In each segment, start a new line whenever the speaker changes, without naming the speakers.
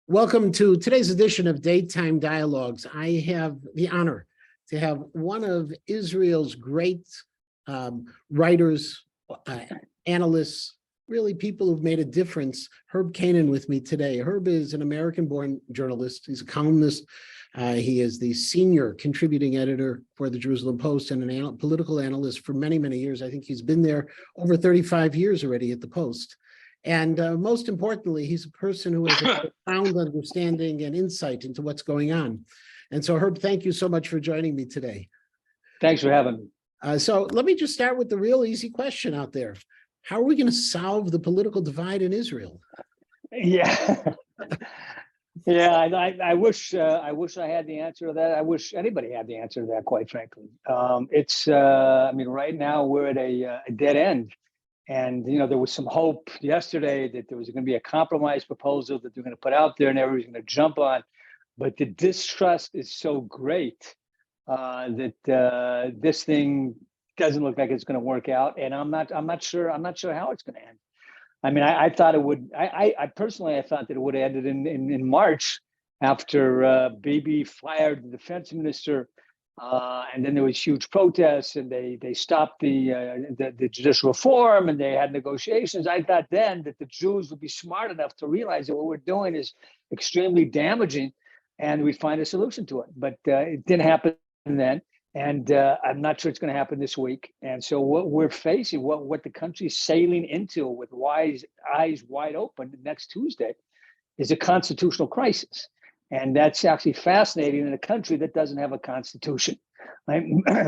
Welcome to today's edition of Daytime Dialogues. I have the honor to have one of Israel's great writers, analysts, really people who've made a difference, Herb Keinon, with me today. Herb is an American-born journalist. He's a columnist. He is the senior contributing editor for the Jerusalem Post and an political analyst for many, many years. I think he's been there over 35 years already at the Post. And most importantly, he's a person who has a profound understanding and insight into what's going on. And so, Herb, thank you so much for joining me today.
Thanks for having me.
So let me just start with the real easy question out there. How are we going to solve the political divide in Israel?
Yeah. I wish I had the answer to that. I wish anybody had the answer to that, quite frankly. Right now we're at a dead end. And, there was some hope yesterday that there was going to be a compromise proposal that they're going to put out there and everybody's going to jump on. But the distrust is so great that this thing doesn't look like it's going to work out. And I'm not sure how it's going to end. I mean, I thought it would. I personally thought that it would have ended in March after Bibi fired the defense minister. And then there was huge protests, and they stopped the judicial reform, and they had negotiations. I thought then that the Jews would be smart enough to realize that what we're doing is extremely damaging, and we'd find a solution to it. But it didn't happen then, and I'm not sure it's going to happen this week. And so what we're facing, what the country's sailing into with eyes wide open next Tuesday, is a constitutional crisis. And that's actually fascinating in a country that doesn't have a constitution, right?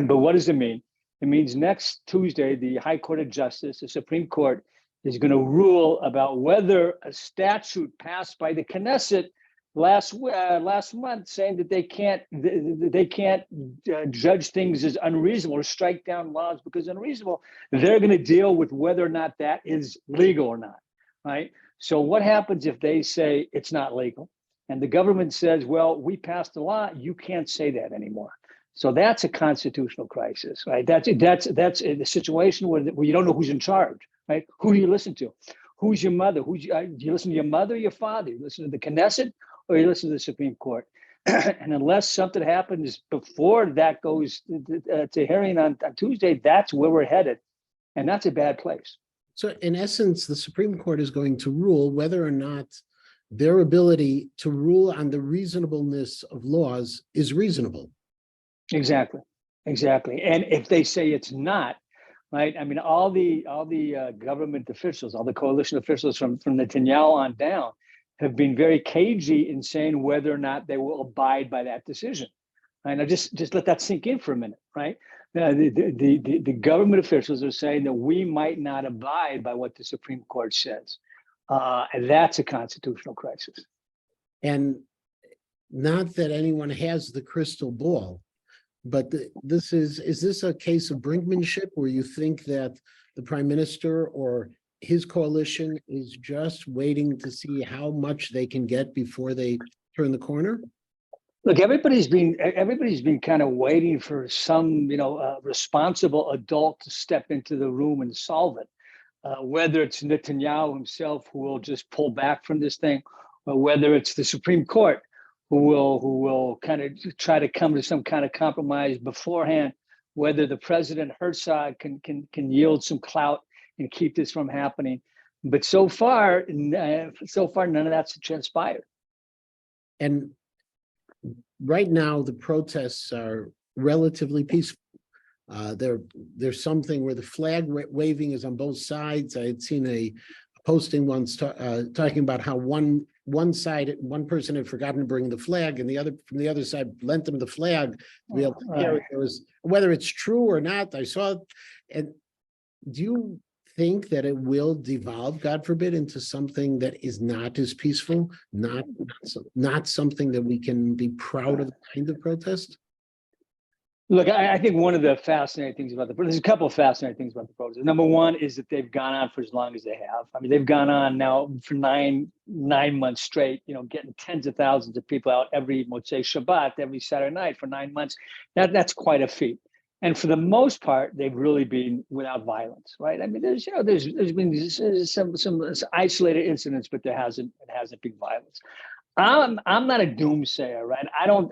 But what does it mean? It means next Tuesday, the High Court of Justice, the Supreme Court, is going to rule about whether a statute passed by the Knesset last month, saying that they can't judge things as unreasonable or strike down laws because unreasonable. They're going to deal with whether or not that is legal or not, right? So what happens if they say it's not legal? And the government says, well, we passed a law, you can't say that anymore. So that's a constitutional crisis, right? That's a situation where you don't know who's in charge, right? Who do you listen to? Who's your mother? Do you listen to your mother or your father? You listen to the Knesset or you listen to the Supreme Court? And unless something happens before that goes to hearing on Tuesday, that's where we're headed. And that's a bad place.
So in essence, the Supreme Court is going to rule whether or not their ability to rule on the reasonableness of laws is reasonable. Exactly.
And if they say it's not, right? I mean, all the government officials, all the coalition officials from Netanyahu on down have been very cagey in saying whether or not they will abide by that decision. Right? Now, just let that sink in for a minute, right? The government officials are saying that we might not abide by what the Supreme Court says. And that's a constitutional crisis.
And not that anyone has the crystal ball, but is this a case of brinkmanship where you think that the prime minister or his coalition is just waiting to see how much they can get before they turn the corner?
Look, everybody's been kind of waiting for some, responsible adult to step into the room and solve it. Whether it's Netanyahu himself who will just pull back from this thing, or whether it's the Supreme Court who will kind of try to come to some kind of compromise beforehand, whether the President Herzog can yield some clout and keep this from happening. But so far none of that's transpired.
And right now the protests are relatively peaceful. There's something where the flag waving is on both sides. I had seen a posting once talking about how one person had forgotten to bring the flag, and from the other side lent them the flag to be able to carry it. Whether it's true or not, I saw it. And do you think that it will devolve, God forbid, into something that is not as peaceful, not something that we can be proud of, kind of protest?
Look, I think one of the fascinating things about there's a couple of fascinating things about the protest. Number one is that they've gone on for as long as they have. I mean, they've gone on now for nine months straight, getting tens of thousands of people out every Motzei Shabbat, every Saturday night for 9 months. That's quite a feat. And for the most part, they've really been without violence, right? I mean, there's been some isolated incidents, but it hasn't been violence. I'm not a doomsayer, right? I don't,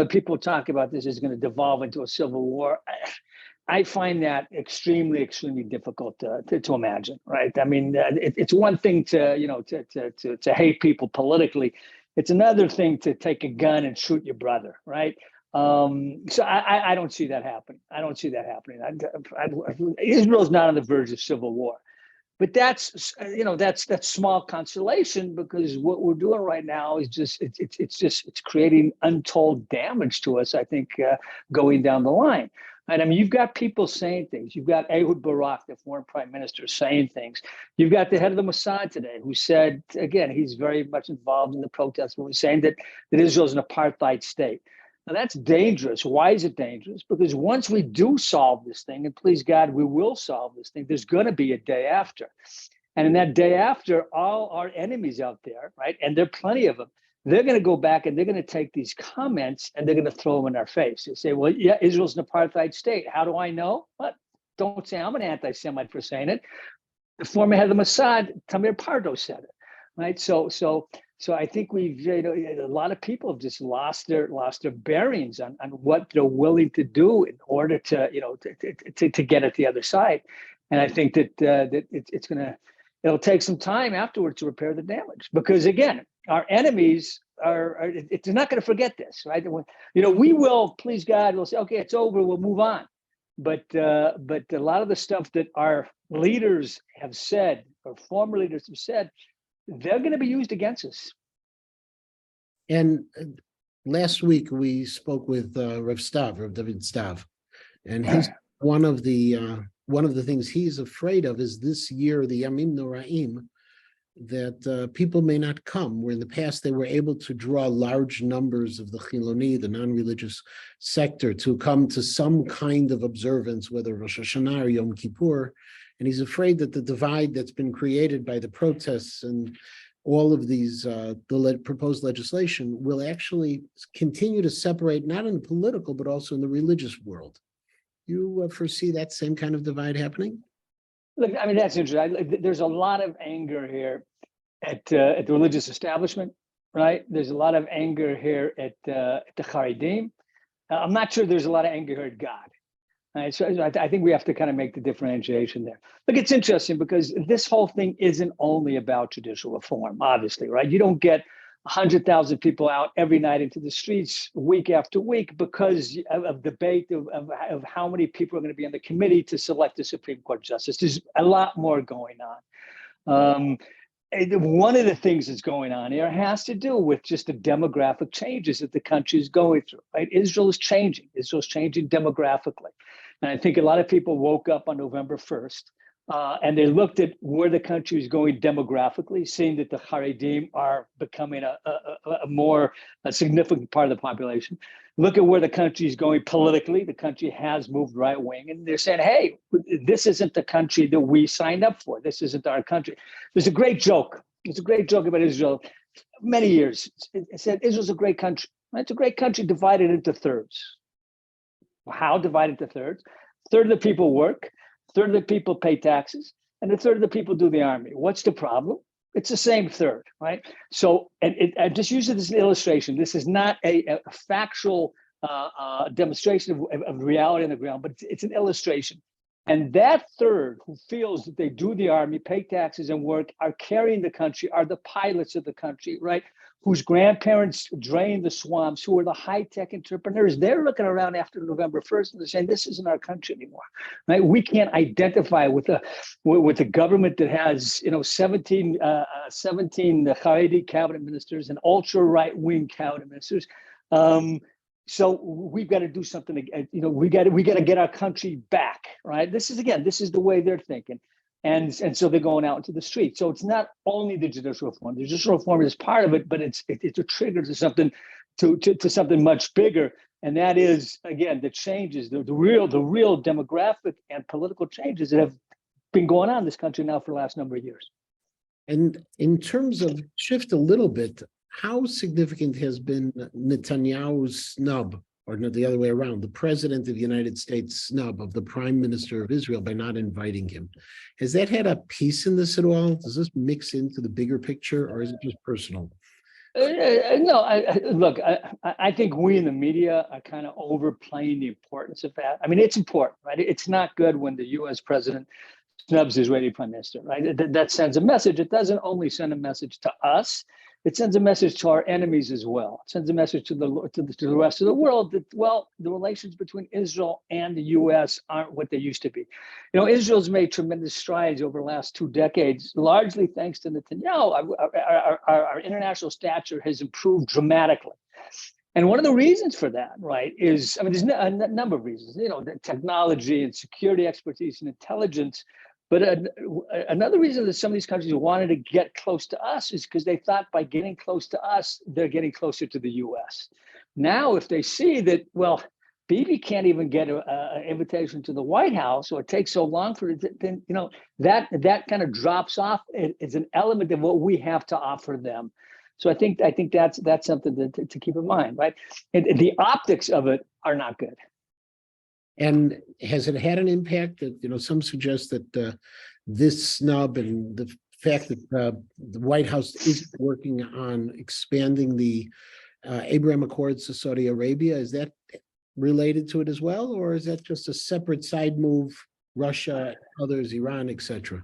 people talk about this is going to devolve into a civil war. I find that extremely, extremely difficult to imagine, right? I mean, it's one thing to hate people politically. It's another thing to take a gun and shoot your brother, right? So I don't see that happening. I don't see that happening. Israel's not on the verge of civil war. But that's small consolation, because what we're doing right now is it's creating untold damage to us, I think, going down the line. And I mean, you've got people saying things. You've got Ehud Barak, the foreign prime minister, saying things. You've got the head of the Mossad today, who said, again, he's very much involved in the protests, but saying that Israel's an apartheid state. Now, that's dangerous. Why is it dangerous? Because once we do solve this thing, and please God, we will solve this thing, there's going to be a day after. And in that day after, all our enemies out there, right, and there are plenty of them, they're going to go back and they're going to take these comments and they're going to throw them in our face. They say, well, yeah, Israel's an apartheid state. How do I know? What? Don't say I'm an anti-Semite for saying it. The former head of the Mossad, Tamir Pardo, said it, right? So I think a lot of people have just lost their bearings on what they're willing to do in order to get at the other side. And I think that it'll take some time afterwards to repair the damage, because again, our enemies they're not going to forget this, right? We will, please God, we'll say, okay, it's over, we'll move on. But a lot of the stuff that our leaders have said, or former leaders have said, they're going to be used against us.
And last week we spoke with Rav David Stav, and he's one of the things he's afraid of is this year, the Yamim Noraim, that people may not come, where in the past they were able to draw large numbers of the Chiloni, the non-religious sector, to come to some kind of observance, whether Rosh Hashanah or Yom Kippur. And he's afraid that the divide that's been created by the protests and all of these, proposed legislation will actually continue to separate, not in the political, but also in the religious world. You foresee that same kind of divide happening?
Look, I mean, that's interesting. There's a lot of anger here at the religious establishment, right? There's a lot of anger here at the Haredim. I'm not sure there's a lot of anger here at God. Right? So I think we have to kind of make the differentiation there. Look, it's interesting because this whole thing isn't only about judicial reform, obviously, right? You don't get 100,000 people out every night into the streets week after week because of debate of how many people are going to be on the committee to select a Supreme Court justice. There's a lot more going on. One of the things that's going on here has to do with just the demographic changes that the country is going through, right? Israel is changing. Israel's changing demographically. And I think a lot of people woke up on November 1st and they looked at where the country is going demographically, seeing that the Haredim are becoming a significant part of the population. Look at where the country is going politically. The country has moved right wing. And they're saying, hey, this isn't the country that we signed up for. This isn't our country. There's a great joke. There's a great joke about Israel. Many years, it said Israel's a great country. It's a great country divided into thirds. How divided into thirds? A third of the people work, a third of the people pay taxes, and a third of the people do the army. What's the problem? It's the same third, right? So, I just use it as an illustration. This is not a factual demonstration of reality on the ground, but it's an illustration. And that third who feels that they do the army, pay taxes, and work, are carrying the country, are the pilots of the country, right? Whose grandparents drained the swamps, who are the high-tech entrepreneurs. They're looking around after November 1st and they're saying, this isn't our country anymore, right? We can't identify with a government that has, 17 Haredi cabinet ministers and ultra right-wing cabinet ministers. So we've got to do something. We got to get our country back, right? This is the way they're thinking. And so they're going out into the street. So it's not only the judicial reform. The judicial reform is part of it, but it's a trigger to something to something much bigger. And that is, again, the changes, the real demographic and political changes that have been going on in this country now for the last number of years. And
in terms of shift a little bit, how significant has been Netanyahu's snub, or the other way around, the president of the United States snub of the prime minister of Israel by not inviting him? Has that had a piece in this at all? Does this mix into the bigger picture, or is it just personal?
No, look, I think we in the media are kind of overplaying the importance of that. I mean, it's important, right? It's not good when the U.S. president snubs Israeli prime minister, right? That sends a message. It doesn't only send a message to us, it sends a message to our enemies as well. It sends a message to the rest of the world that, well, the relations between Israel and the U.S. aren't what they used to be. You know, Israel's made tremendous strides over the last 2 decades, largely thanks to Netanyahu. Our international stature has improved dramatically. And one of the reasons for that, right, is, I mean, there's a number of reasons, you know, the technology and security expertise and intelligence. But another reason that some of these countries wanted to get close to us is because they thought by getting close to us, they're getting closer to the US. Now, if they see that, well, Bibi can't even get an invitation to the White House, or it takes so long for it, then, you know, that kind of drops off. It's an element of what we have to offer them. So I think that's something to keep in mind, right? And the optics of it are not good.
And has it had an impact that, you know, some suggest that this snub and the fact that the White House is working on expanding the Abraham Accords to Saudi Arabia, is that related to it as well? Or is that just a separate side move, Russia, others, Iran, etc.?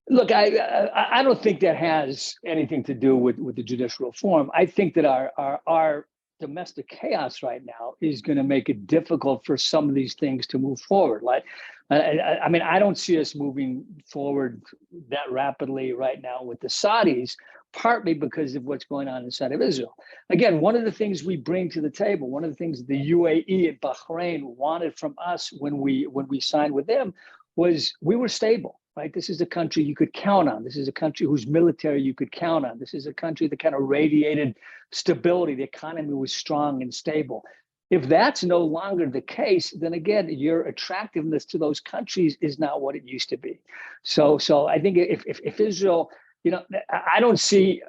Look, I don't think that has anything to do with the judicial reform. I think that our domestic chaos right now is going to make it difficult for some of these things to move forward. Like, I mean, I don't see us moving forward that rapidly right now with the Saudis, partly because of what's going on inside of Israel. Again, one of the things we bring to the table, one of the things the UAE and Bahrain wanted from us when we signed with them, was we were stable. Right? This is a country you could count on. This is a country whose military you could count on. This is a country that kind of radiated stability. The economy was strong and stable. If that's no longer the case, then again, your attractiveness to those countries is not what it used to be. So I think if Israel, you know, I don't see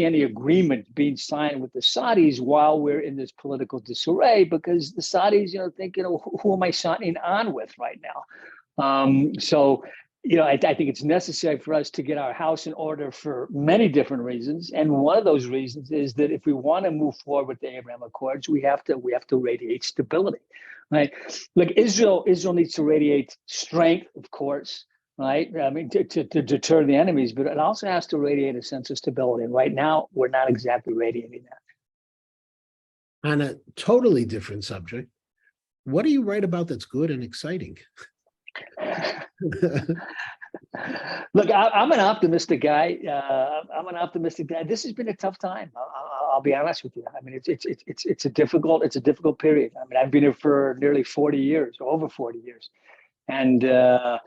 any agreement being signed with the Saudis while we're in this political disarray, because the Saudis, you know, think, you know, who am I signing on with right now? So, you know, I think it's necessary for us to get our house in order for many different reasons. And one of those reasons is that if we want to move forward with the Abraham Accords, we have to radiate stability, right? Look, Israel needs to radiate strength, of course, right? I mean, to deter the enemies, but it also has to radiate a sense of stability. And right now, we're not exactly radiating that.
On a totally different subject, what do you write about that's good and exciting?
Look, I'm an optimistic guy. This has been a tough time. I'll be honest with you. I mean, it's a difficult period. I mean, I've been here for nearly 40 years, over 40 years, and I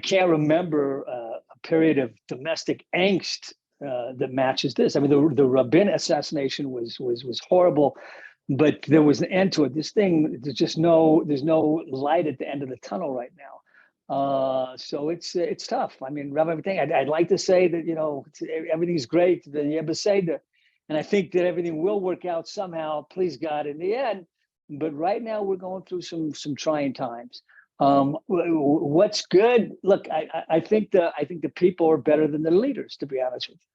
can't remember a period of domestic angst that matches this. I mean, the Rabin assassination was horrible. But there was an end to it. This thing, there's no light at the end of the tunnel right now. So it's tough. I mean, Rabbi, I'd like to say that, you know, everything's great, the Yebeseda, and I think that everything will work out somehow, please God, in the end. But right now we're going through some trying times. What's good? Look, I think the people are better than the leaders, to be honest with you.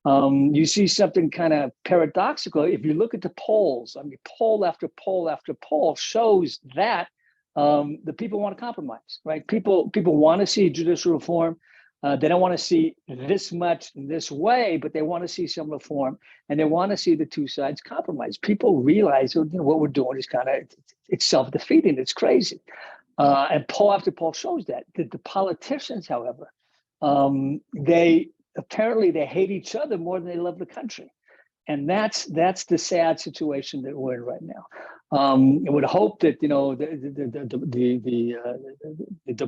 You see something kind of paradoxical. If you look at the polls, I mean, poll after poll after poll shows that the people want to compromise, right? People want to see judicial reform. They don't want to see this much this way, but they want to see some reform, and they want to see the two sides compromise. People realize, you know, what we're doing is kind of, it's self-defeating. It's crazy. And poll after poll shows that. The politicians, however, they hate each other more than they love the country, and that's the sad situation that we're in right now. I would hope that, you know, the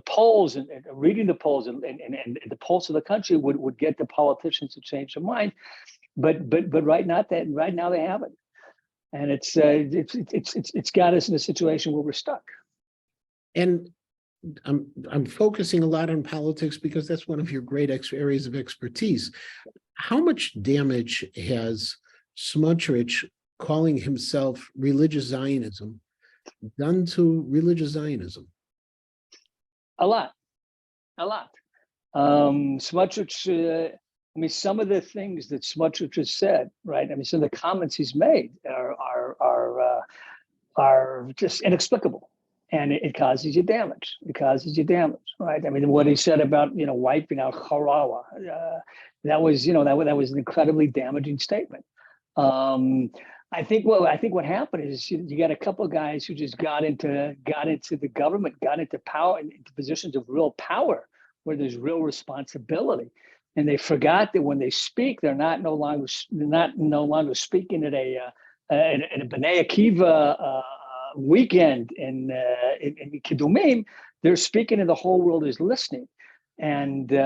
polls and reading the polls and the pulse of the country would get the politicians to change their mind, but right now they haven't, and it's got us in a situation where we're stuck.
And I'm focusing a lot on politics because that's one of your great areas of expertise. How much damage has Smotrich calling himself religious Zionism done to religious Zionism?
A lot. Smotrich, I mean, some of the things that Smotrich has said, right? I mean, some of the comments he's made are just inexplicable, and it causes you damage. It causes you damage, right? I mean, what he said about wiping out Harawa, that was that was an incredibly damaging statement. I think what happened is you got a couple of guys who just got into the government, got into power, into positions of real power where there's real responsibility, and they forgot that when they speak, they're no longer speaking at a B'nai Akiva weekend in Kidumim. They're speaking, and the whole world is listening, and they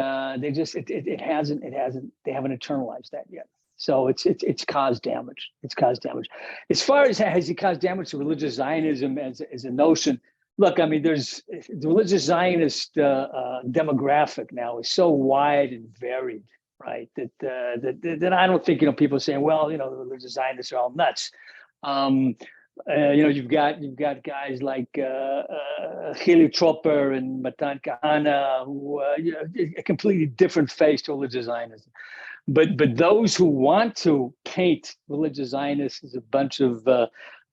haven't internalized that yet. So it's caused damage. It's caused damage. As far as has it caused damage to religious Zionism as a notion? Look, I mean, the religious Zionist demographic now is so wide and varied, right? That I don't think people are saying, well, the religious Zionists are all nuts. You've got guys like Chili Tropper and Matan Kahana, who a completely different face to religious Zionism. But those who want to paint religious Zionists as a bunch of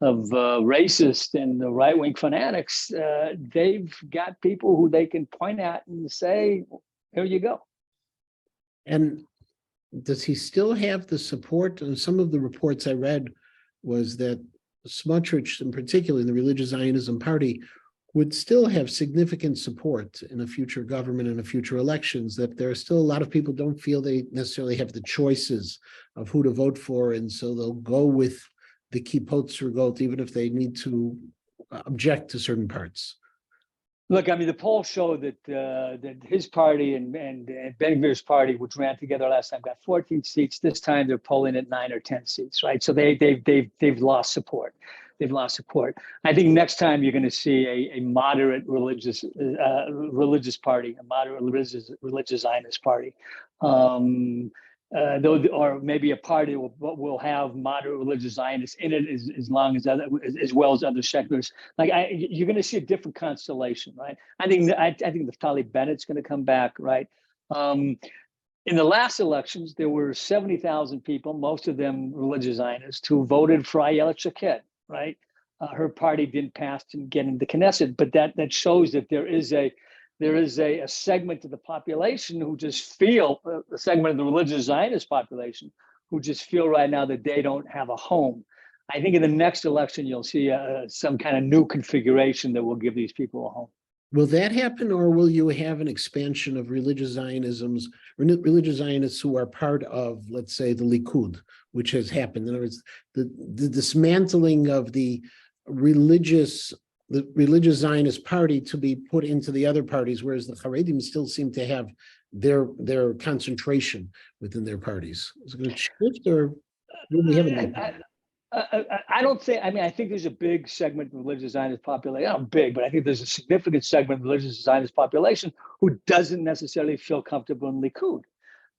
racist and right-wing fanatics, they've got people who they can point at and say, "Here you go."
And does he still have the support? And some of the reports I read was that Smotrich, in particular, the Religious Zionism Party, would still have significant support in a future government and a future elections, that there are still a lot of people don't feel they necessarily have the choices of who to vote for, and so they'll go with the Kippot Zergot, even if they need to object to certain parts.
Look, I mean, the polls show that his party and Ben-Gvir's party, which ran together last time, got 14 seats. This time they're polling at 9 or 10 seats, right? So they've lost support. They've lost support. I think next time you're going to see a moderate religious party, a moderate religious Zionist party, or maybe a party will have moderate religious Zionists in it as well as other seculars. You're going to see a different constellation, right? I think Naftali Bennett's going to come back, right? In the last elections, there were 70,000 people, most of them religious Zionists, who voted for Ayelet Shaked, right? Her party didn't pass and get into Knesset, but that shows that there is a segment of the population who just feel, a segment of the religious Zionist population who just feel right now that they don't have a home. I think in the next election, you'll see some kind of new configuration that will give these people a home.
Will that happen, or will you have an expansion of religious Zionists who are part of, let's say, the Likud, which has happened? In other words, the dismantling of the religious Zionist party to be put into the other parties, whereas the Haredim still seem to have their concentration within their parties. Is it going to shift, or do we have
I don't think. I mean, I think there's a big segment of religious Zionist population. Not big, but I think there's a significant segment of religious Zionist population who doesn't necessarily feel comfortable in Likud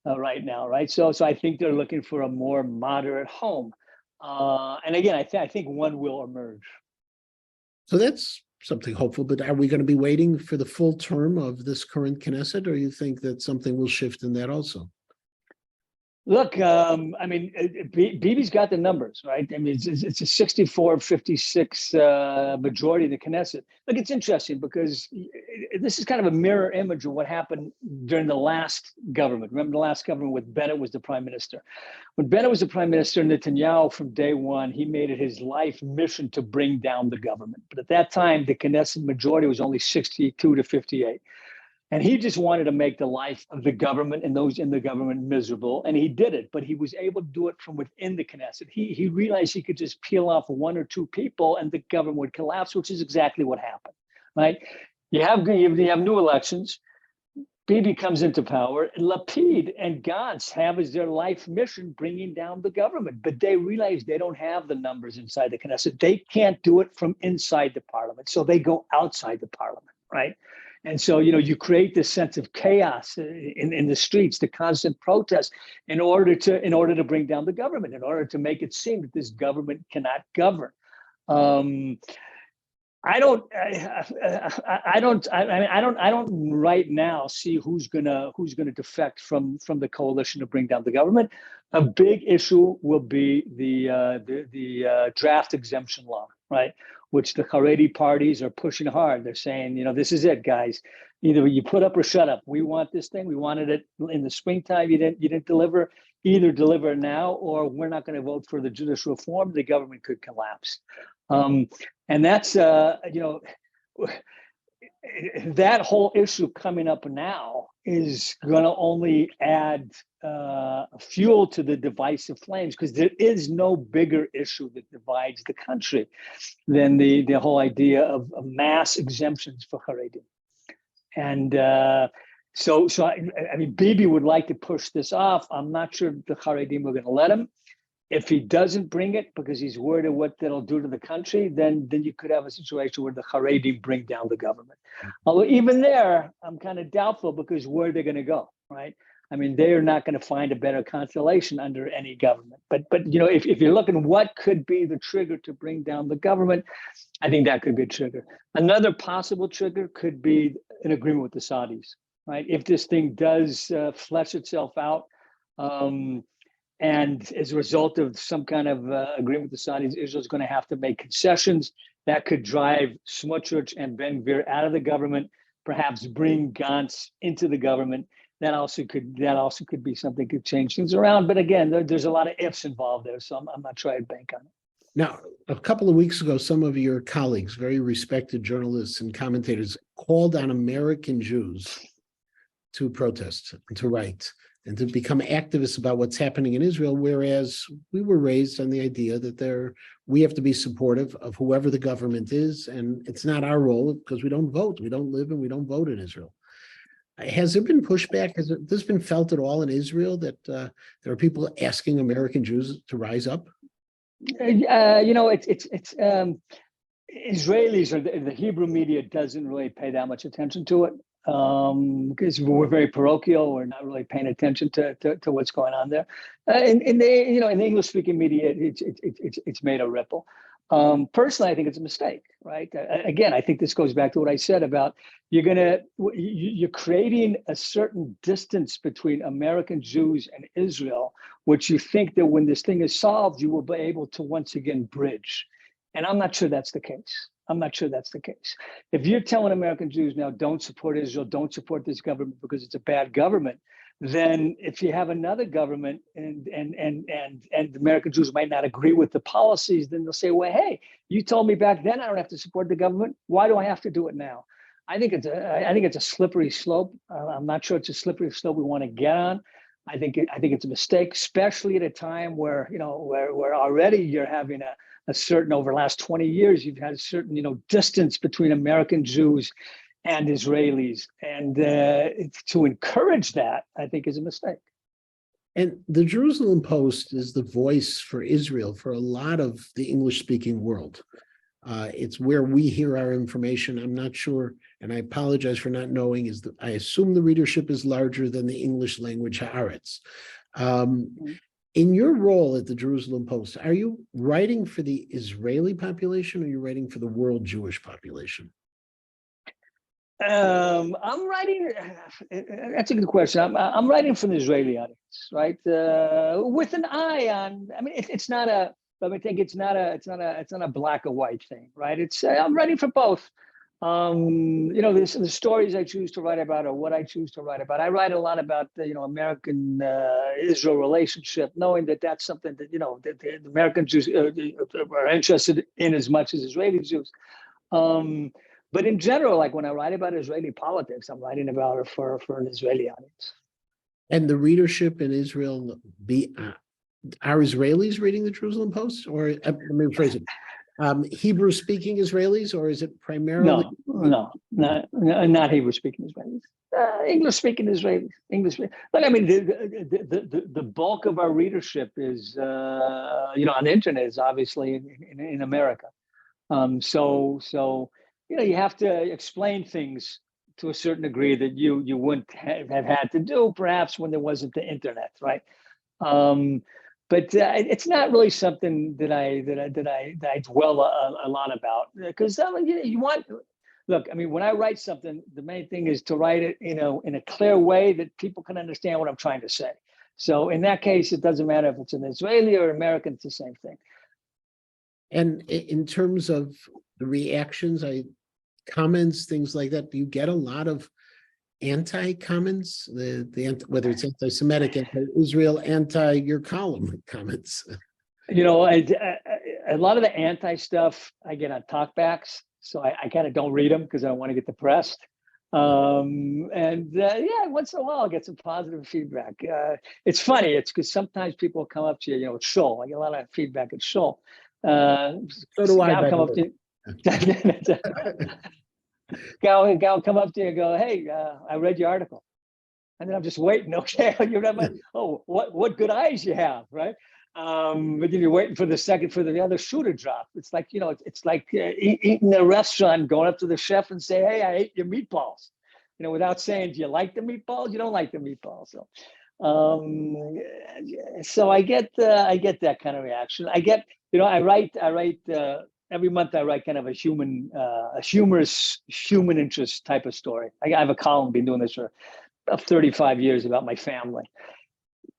right now, right? So I think they're looking for a more moderate home. And again, I think one will emerge.
So that's something hopeful, but are we going to be waiting for the full term of this current Knesset, or you think that something will shift in that also?
Look, I mean, Bibi's got the numbers, right? I mean, it's a 64-56 majority in the Knesset. Look, it's interesting because this is kind of a mirror image of what happened during the last government. Remember the last government with Bennett was the prime minister. When Bennett was the prime minister, Netanyahu, from day one, he made it his life mission to bring down the government. But at that time, the Knesset majority was only 62-58. And he just wanted to make the life of the government and those in the government miserable. And he did it, but he was able to do it from within the Knesset. He realized he could just peel off one or two people and the government would collapse, which is exactly what happened, right? You have new elections. Bibi comes into power. Lapid and Gantz have as their life mission bringing down the government, but they realize they don't have the numbers inside the Knesset. They can't do it from inside the parliament, so they go outside the parliament, right? And so, you create this sense of chaos in the streets, the constant protests, in order to bring down the government, in order to make it seem that this government cannot govern. I don't right now see who's gonna defect from the coalition to bring down the government. A big issue will be the draft exemption law, right? Which the Haredi parties are pushing hard. They're saying, this is it, guys. Either you put up or shut up. We want this thing. We wanted it in the springtime. You didn't deliver. Either deliver now, or we're not going to vote for the judicial reform. The government could collapse. And that's that whole issue coming up now is going to only add fuel to the divisive flames, because there is no bigger issue that divides the country than the whole idea of mass exemptions for Haredi. And so I mean, Bibi would like to push this off. I'm not sure the Haredim are going to let him. If he doesn't bring it because he's worried of what that'll do to the country, then you could have a situation where the Haredim bring down the government. Although even there, I'm kind of doubtful, because where are they going to go, right? I mean, they're not going to find a better constellation under any government. But if you're looking what could be the trigger to bring down the government, I think that could be a trigger. Another possible trigger could be an agreement with the Saudis, right? If this thing does flesh itself out, and as a result of some kind of agreement with the Saudis, Israel's going to have to make concessions that could drive Smotrich and Ben Gvir out of the government, perhaps bring Gantz into the government. That also could be something that could change things around. But again, there's a lot of ifs involved there, so I'm not sure I'd bank on it.
Now, a couple of weeks ago, some of your colleagues, very respected journalists and commentators, called on American Jews to protest and to write and to become activists about what's happening in Israel, whereas we were raised on the idea that we have to be supportive of whoever the government is, and it's not our role because we don't vote. We don't live and we don't vote in Israel. Has there been pushback? Has this been felt at all in Israel, that there are people asking American Jews to rise up?
It's Israelis, or the Hebrew media doesn't really pay that much attention to it, because we're very parochial. We're not really paying attention to what's going on there. In the English speaking media, it's made a ripple. Personally, I think it's a mistake, right? Again, I think this goes back to what I said about you're creating a certain distance between American Jews and Israel, which you think that when this thing is solved, you will be able to once again bridge. And I'm not sure that's the case. If you're telling American Jews now, don't support Israel, don't support this government because it's a bad government, then if you have another government and American Jews might not agree with the policies, then they'll say, well, hey, you told me back then I don't have to support the government. Why do I have to do it now? I think it's a slippery slope. I'm not sure it's a slippery slope we want to get on. I think it's a mistake, especially at a time where where already you're having a certain, over the last 20 years, you've had a certain distance between American Jews and Israelis, and to encourage that, I think, is a mistake.
And the Jerusalem Post is the voice for Israel for a lot of the English-speaking world. It's where we hear our information. I'm not sure, and I apologize for not knowing, I assume the readership is larger than the English language Haaretz. In your role at the Jerusalem Post, are you writing for the Israeli population, or are you writing for the world Jewish population?
I'm writing. That's a good question. I'm writing for the Israeli audience, right? With an eye on. I mean, it's not a. But I think it's not a black or white thing, right? I'm writing for both. The stories I choose to write about, or what I choose to write about. I write a lot about the American Israel relationship, knowing that that's something that that the American Jews are interested in as much as Israeli Jews. But in general, like when I write about Israeli politics, I'm writing about it for an Israeli audience.
And the readership in Israel are Israelis reading the Jerusalem Post, or let me rephrase it: Hebrew-speaking Israelis, or is it primarily?
No, not Hebrew-speaking Israelis. English-speaking Israelis. Look, I mean, the bulk of our readership is, on the internet, is obviously in America. So you have to explain things to a certain degree that you wouldn't have had to do perhaps when there wasn't the internet, right? but it's not really something that I dwell a lot about, because you want. Look, I mean, when I write something, the main thing is to write it, in a clear way that people can understand what I'm trying to say. So in that case, it doesn't matter if it's an Israeli or American; it's the same thing.
And in terms of the reactions, comments, things like that, do you get a lot of anti-comments, whether it's anti-Semitic, anti-Israel, your column comments?
A lot of the anti stuff I get on talkbacks, so I kind of don't read them because I don't want to get depressed. Yeah, once in a while I'll get some positive feedback. It's funny. It's because sometimes people come up to you, at Shul. I get a lot of feedback at Shul.
So do I.
Guy will come up to you. Guy will come up to you and go, "Hey, I read your article," and then I'm just waiting. Okay, you're not. Oh, what good eyes you have, right? But then you're waiting for the other shoe to drop. It's like, it's like eating a restaurant, going up to the chef and say, "Hey, I ate your meatballs," without saying, "Do you like the meatballs?" You don't like the meatballs. So I get that kind of reaction. I write every month. I write kind of a humorous human interest type of story. I have a column, been doing this for 35 years, about my family.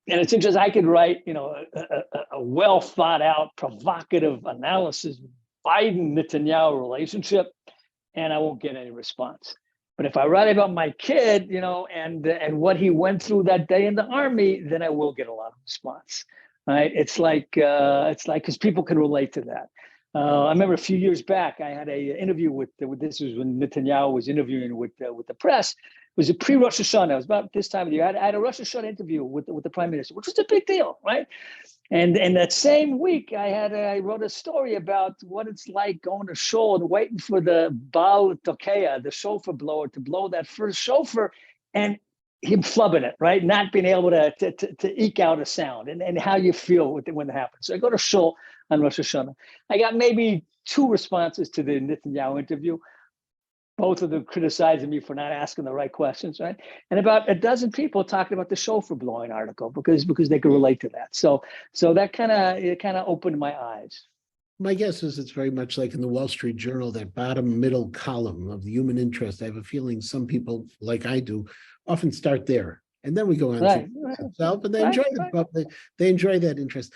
And it's interesting, I could write, a well thought out, provocative analysis, Biden-Netanyahu relationship, and I won't get any response. But if I write about my kid, and what he went through that day in the army, then I will get a lot of response. Right? It's like because people can relate to that. I remember a few years back, I had an interview with this was when Netanyahu was interviewing with the press. It was a pre-Rosh Hashanah. It was about this time of the year. I had a Rosh Hashanah interview with the prime minister, which was a big deal, right? And that same week, I wrote a story about what it's like going to shul and waiting for the Baal Tokeya, the shofar blower, to blow that first shofar, and him flubbing it, right? Not being able to eke out a sound, and how you feel when it happens. So I go to shul on Rosh Hashanah. I got maybe 2 responses to the Netanyahu interview, both of them criticizing me for not asking the right questions, right? And about a dozen people talking about the shofar blowing article because they could relate to that. So that kind of opened my eyes.
My guess is it's very much like in the Wall Street Journal, that bottom middle column of the human interest. I have a feeling some people, like I do, often start there. And then we go on to themselves, and they enjoy they enjoy that interest.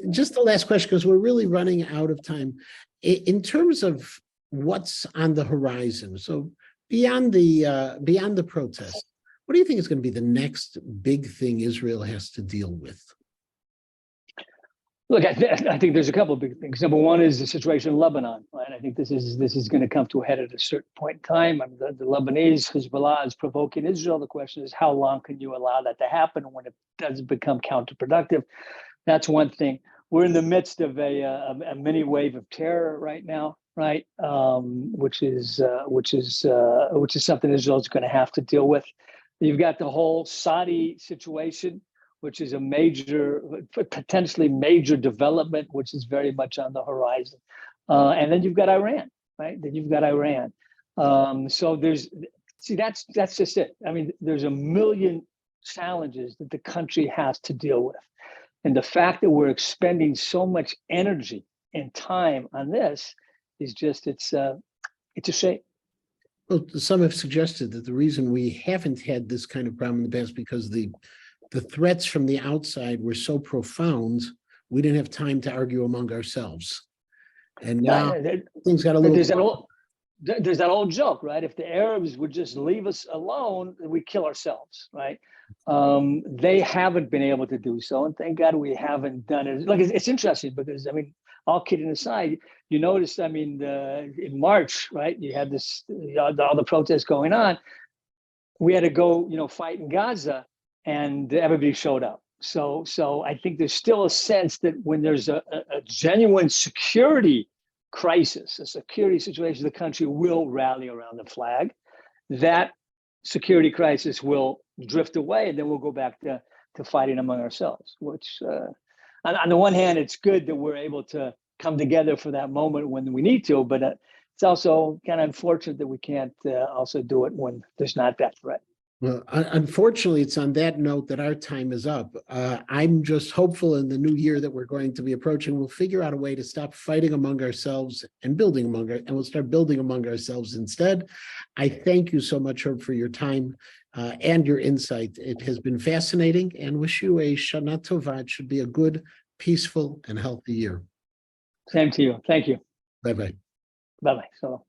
Just the last question, because we're really running out of time. In terms of what's on the horizon, so beyond the protest, what do you think is going to be the next big thing Israel has to deal with?
Look, I think there's a couple of big things. Number one is the situation in Lebanon, right? I think this is going to come to a head at a certain point in time. I mean, the Lebanese Hezbollah is provoking Israel. The question is, how long can you allow that to happen when it doesn't become counterproductive? That's one thing. We're in the midst of a mini wave of terror right now, right? Which is something Israel is going to have to deal with. You've got the whole Saudi situation, which is a potentially major development, which is very much on the horizon. And then you've got Iran, right? So that's just it. I mean, there's a million challenges that the country has to deal with. And the fact that we're expending so much energy and time on this is just, it's a shame.
Well, some have suggested that the reason we haven't had this kind of problem in the past because the threats from the outside were so profound, we didn't have time to argue among ourselves. And now things got a little...
There's that old joke, right? If the Arabs would just leave us alone, we kill ourselves, right? They haven't been able to do so, and thank God we haven't done it. Like, it's interesting because, I mean, all kidding aside, you notice, I mean, in March, right? You had all the protests going on. We had to go, fight in Gaza, and everybody showed up. So I think there's still a sense that when there's a genuine security crisis, a security situation, the country will rally around the flag. That security crisis will drift away, and then we'll go back to fighting among ourselves, which on the one hand, it's good that we're able to come together for that moment when we need to, but it's also kind of unfortunate that we can't also do it when there's not that threat.
Well, unfortunately, it's on that note that our time is up. I'm just hopeful in the new year that we're going to be approaching, we'll figure out a way to stop fighting among ourselves and and we'll start building among ourselves instead. I thank you so much, Herb, for your time and your insight. It has been fascinating, and wish you a Shana Tova. It should be a good, peaceful, and healthy year.
Same to you. Thank you.
Bye-bye.
Bye-bye. So.